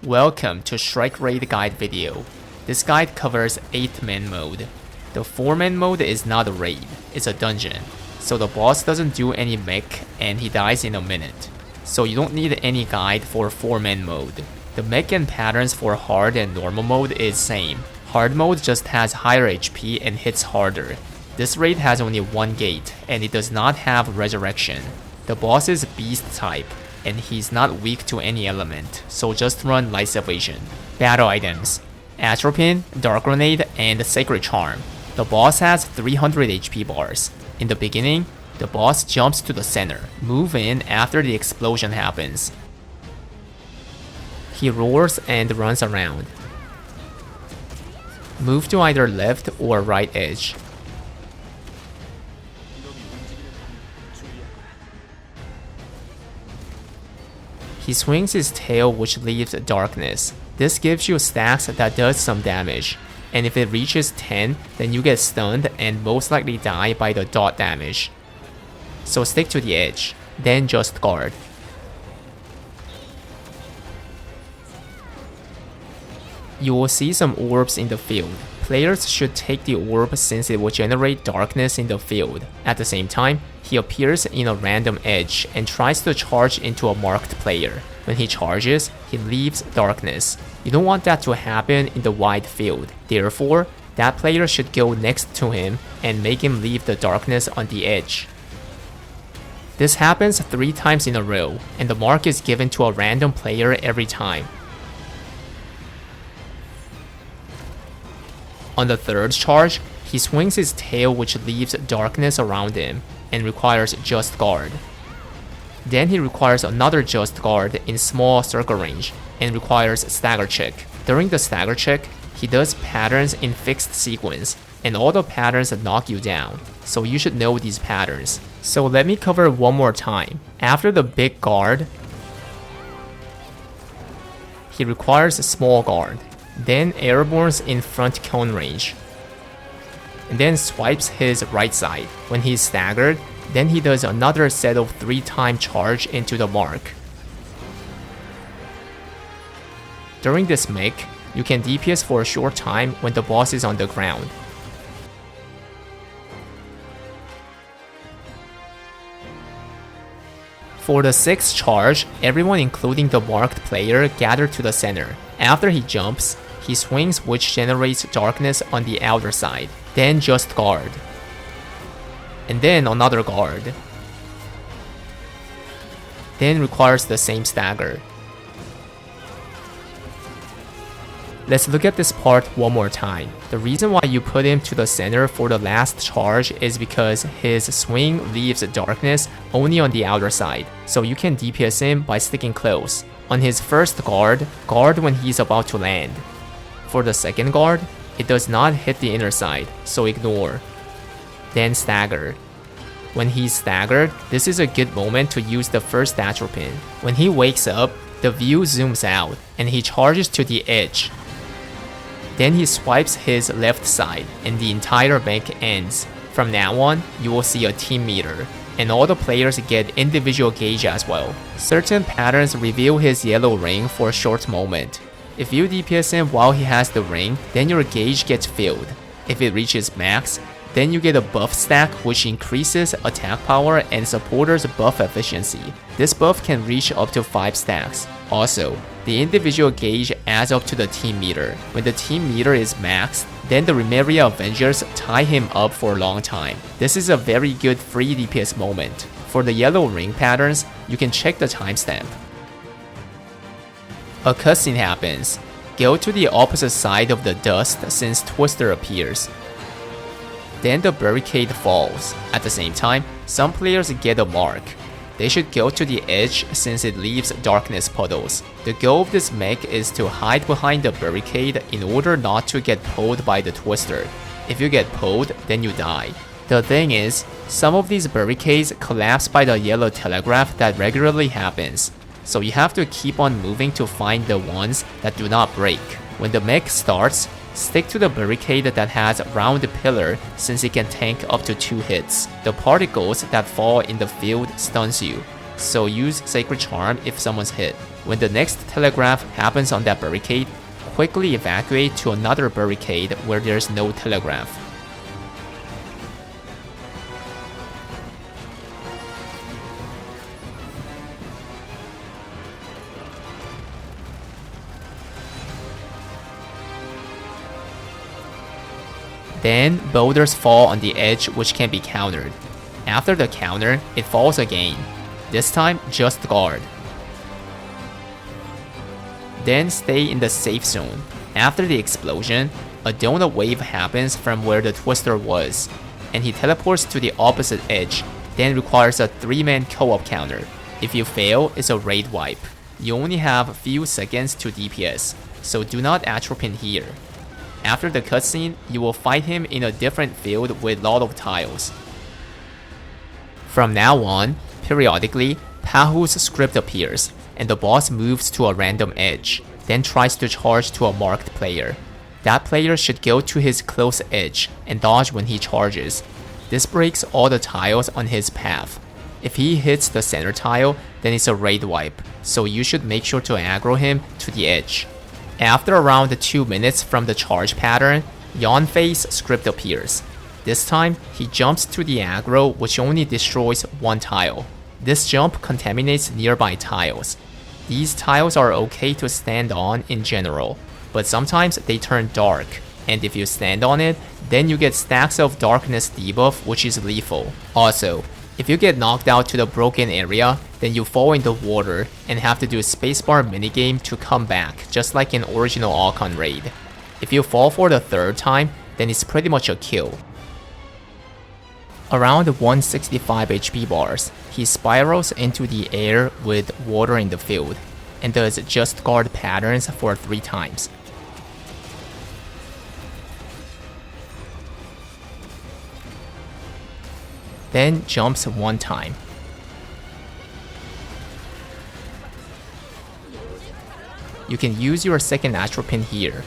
Welcome to Strike Raid Guide video. This guide covers 8-man mode. The 4-man mode is not a raid, it's a dungeon. So the boss doesn't do any mech and he dies in a minute. So you don't need any guide for 4-man mode. The mech and patterns for hard and normal mode is same. Hard mode just has higher HP and hits harder. This raid has only one gate and it does not have resurrection. The boss is beast type and he's not weak to any element, so just run Light Salvation. Battle items: Atropine, Dark Grenade, and Sacred Charm. The boss has 300 HP bars. In the beginning, the boss jumps to the center. Move in after the explosion happens. He roars and runs around. Move to either left or right edge. He swings his tail, which leaves darkness. This gives you stacks that does some damage, and if it reaches 10, then you get stunned and most likely die by the dot damage. So stick to the edge, then just guard. You will see some orbs in the field. Players should take the orb since it will generate darkness in the field. At the same time, he appears in a random edge and tries to charge into a marked player. When he charges, he leaves darkness. You don't want that to happen in the wide field. Therefore, that player should go next to him and make him leave the darkness on the edge. This happens 3 times in a row, and the mark is given to a random player every time. On the 3rd charge, he swings his tail, which leaves darkness around him and requires Just Guard. Then he requires another Just Guard in small circle range and requires Stagger Check. During the Stagger Check, he does patterns in fixed sequence and all the patterns knock you down, so you should know these patterns. So let me cover one more time. After the big guard, he requires a small guard. Then airbornes in front cone range, and then swipes his right side. When he's staggered, then he does another set of 3-time charge into the mark. During this mech, you can DPS for a short time when the boss is on the ground. For the 6th charge, everyone including the marked player gather to the center. After he jumps, he swings, which generates darkness on the outer side. Then just guard. And then another guard. Then requires the same stagger. Let's look at this part one more time. The reason why you put him to the center for the last charge is because his swing leaves darkness only on the outer side, so you can DPS him by sticking close. On his 1st guard, guard when he's about to land. For the 2nd guard, it does not hit the inner side, so ignore. Then stagger. When he's staggered, this is a good moment to use the 1st Atropine. When he wakes up, the view zooms out, and he charges to the edge. Then he swipes his left side, and the entire mech ends. From now on, you will see a team meter, and all the players get individual gauge as well. Certain patterns reveal his yellow ring for a short moment. If you DPS him while he has the ring, then your gauge gets filled. If it reaches max, then you get a buff stack which increases attack power and supporters buff efficiency. This buff can reach up to 5 stacks. Also, the individual gauge adds up to the team meter. When the team meter is maxed, then the Remeria Avengers tie him up for a long time. This is a very good free DPS moment. For the yellow ring patterns, you can check the timestamp. A cutscene happens. Go to the opposite side of the dust since Twister appears. Then the barricade falls. At the same time, some players get a mark. They should go to the edge since it leaves darkness puddles. The goal of this mech is to hide behind the barricade in order not to get pulled by the Twister. If you get pulled, then you die. The thing is, some of these barricades collapse by the yellow telegraph that regularly happens. So you have to keep on moving to find the ones that do not break. When the mech starts, stick to the barricade that has a round pillar since it can tank up to 2 hits. The particles that fall in the field stuns you, so use Sacred Charm if someone's hit. When the next telegraph happens on that barricade, quickly evacuate to another barricade where there's no telegraph. Then, boulders fall on the edge which can be countered. After the counter, it falls again. This time, just guard. Then stay in the safe zone. After the explosion, a donut wave happens from where the twister was, and he teleports to the opposite edge, then requires a 3-man co-op counter. If you fail, it's a raid wipe. You only have a few seconds to DPS, so do not atropine here. After the cutscene, you will fight him in a different field with a lot of tiles. From now on, periodically, Pahu's script appears, and the boss moves to a random edge, then tries to charge to a marked player. That player should go to his close edge and dodge when he charges. This breaks all the tiles on his path. If he hits the center tile, then it's a raid wipe, so you should make sure to aggro him to the edge. After around 2 minutes from the charge pattern, Yawn Face script appears. This time, he jumps to the aggro which only destroys one tile. This jump contaminates nearby tiles. These tiles are okay to stand on in general, but sometimes they turn dark, and if you stand on it, then you get stacks of darkness debuff which is lethal. Also, if you get knocked out to the broken area, then you fall in the water and have to do a spacebar minigame to come back, just like in original Alcon raid. If you fall for the 3rd time, then it's pretty much a kill. Around 165 HP bars, he spirals into the air with water in the field, and does just guard patterns for 3 times. Then jumps 1 time. You can use your second atropine here.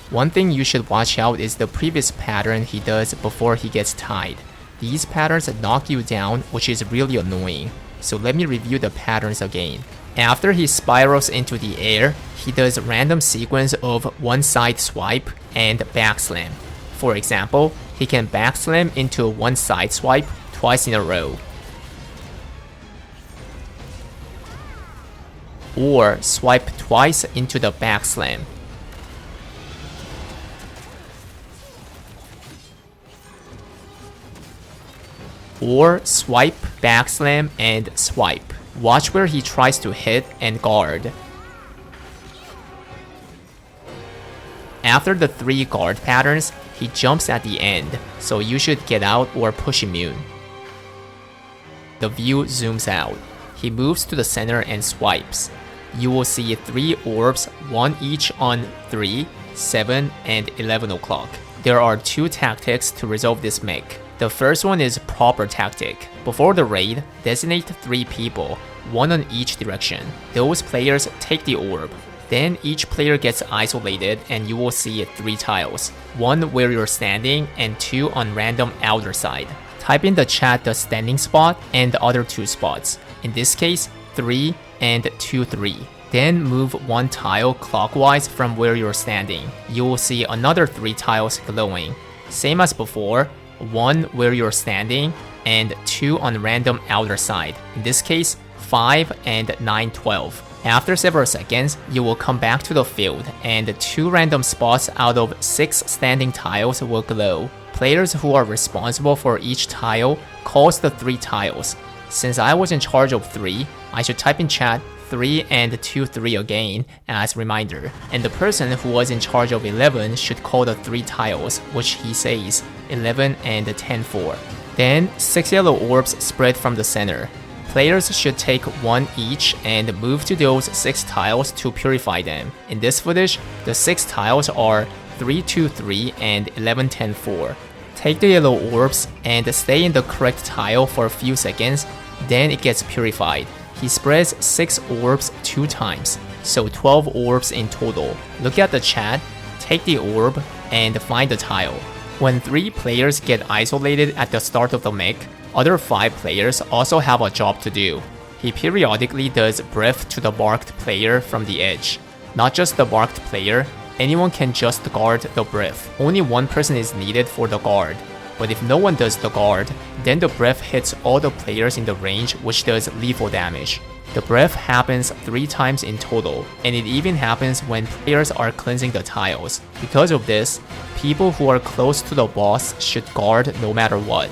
One thing you should watch out is the previous pattern he does before he gets tied. These patterns knock you down, which is really annoying, so let me review the patterns again. After he spirals into the air, he does a random sequence of one side swipe and backslam. For example, he can backslam into one side swipe twice in a row, or swipe twice into the backslam. Or swipe, backslam, and swipe. Watch where he tries to hit and guard. After the 3 guard patterns, he jumps at the end, so you should get out or push immune. The view zooms out. He moves to the center and swipes. You will see 3 orbs, 1 each on 3, 7, and 11 o'clock. There are 2 tactics to resolve this mech. The first one is proper tactic. Before the raid, designate 3 people, 1 on each direction. Those players take the orb. Then each player gets isolated and you will see 3 tiles. 1 where you're standing and 2 on random outer side. Type in the chat the standing spot and the other 2 spots. In this case, 3 and 2, 3. Then move 1 tile clockwise from where you're standing. You will see another 3 tiles glowing. Same as before, 1 where you're standing and 2 on random outer side. In this case, 5 and 9, 12. After several seconds, you will come back to the field and 2 random spots out of 6 standing tiles will glow. Players who are responsible for each tile calls the 3 tiles. Since I was in charge of 3, I should type in chat 3 and 2, 3 again as reminder. And the person who was in charge of 11 should call the 3 tiles, which he says 11 and 10, 4. Then 6 yellow orbs spread from the center. Players should take 1 each and move to those 6 tiles to purify them. In this footage, the 6 tiles are 3, 2, 3 and 11, 10, 4. Take the yellow orbs and stay in the correct tile for a few seconds, then it gets purified. He spreads 6 orbs 2 times, so 12 orbs in total. Look at the chat, take the orb, and find the tile. When 3 players get isolated at the start of the mech, other 5 players also have a job to do. he periodically does breath to the marked player from the edge. Not just the marked player, anyone can just guard the breath. Only one person is needed for the guard. But if no one does the guard, then the breath hits all the players in the range, which does lethal damage. The breath happens 3 times in total, and it even happens when players are cleansing the tiles. Because of this, people who are close to the boss should guard no matter what.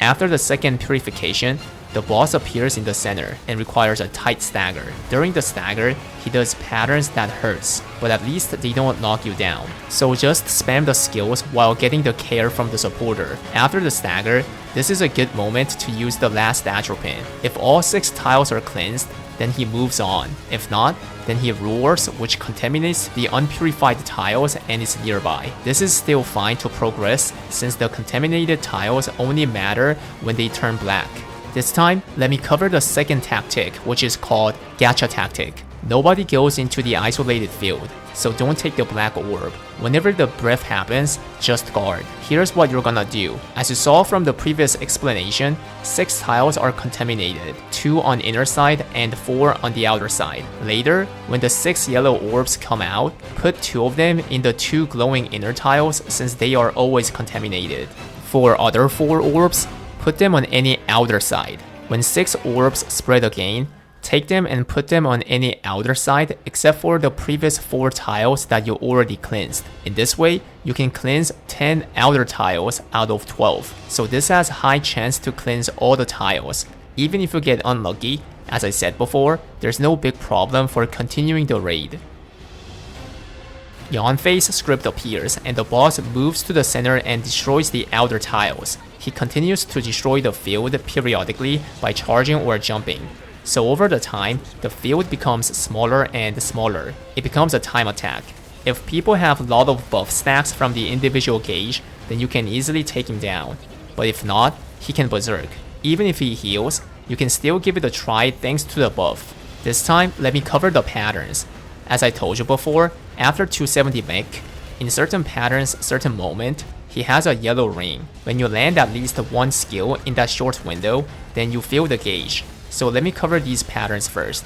After the second purification, the boss appears in the center and requires a tight stagger. During the stagger, he does patterns that hurts, but at least they don't knock you down. So just spam the skills while getting the care from the supporter. After the stagger, this is a good moment to use the last atropine. If all 6 tiles are cleansed, then he moves on. If not, then he roars, which contaminates the unpurified tiles and is nearby. This is still fine to progress since the contaminated tiles only matter when they turn black. This time, let me cover the second tactic, which is called gacha tactic. Nobody goes into the isolated field, so don't take the black orb. Whenever the breath happens, just guard. Here's what you're gonna do. As you saw from the previous explanation, 6 tiles are contaminated, 2 on inner side and 4 on the outer side. Later, when the 6 yellow orbs come out, put 2 of them in the 2 glowing inner tiles since they are always contaminated. For other 4 orbs, put them on any outer side. When 6 orbs spread again, take them and put them on any outer side except for the previous 4 tiles that you already cleansed. In this way, you can cleanse 10 outer tiles out of 12. So this has high chance to cleanse all the tiles. Even if you get unlucky, as I said before, there's no big problem for continuing the raid. Yawn Face script appears and the boss moves to the center and destroys the outer tiles. He continues to destroy the field periodically by charging or jumping. So over the time, the field becomes smaller and smaller. It becomes a time attack. If people have a lot of buff stacks from the individual gauge, then you can easily take him down. But if not, he can berserk. Even if he heals, you can still give it a try thanks to the buff. This time, let me cover the patterns. As I told you before, after 270 mech, in certain patterns, certain moment, he has a yellow ring. When you land at least 1 skill in that short window, then you fill the gauge. So let me cover these patterns first.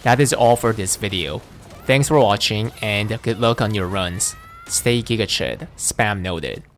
That is all for this video. Thanks for watching and good luck on your runs. Stay gigachid, spam noted.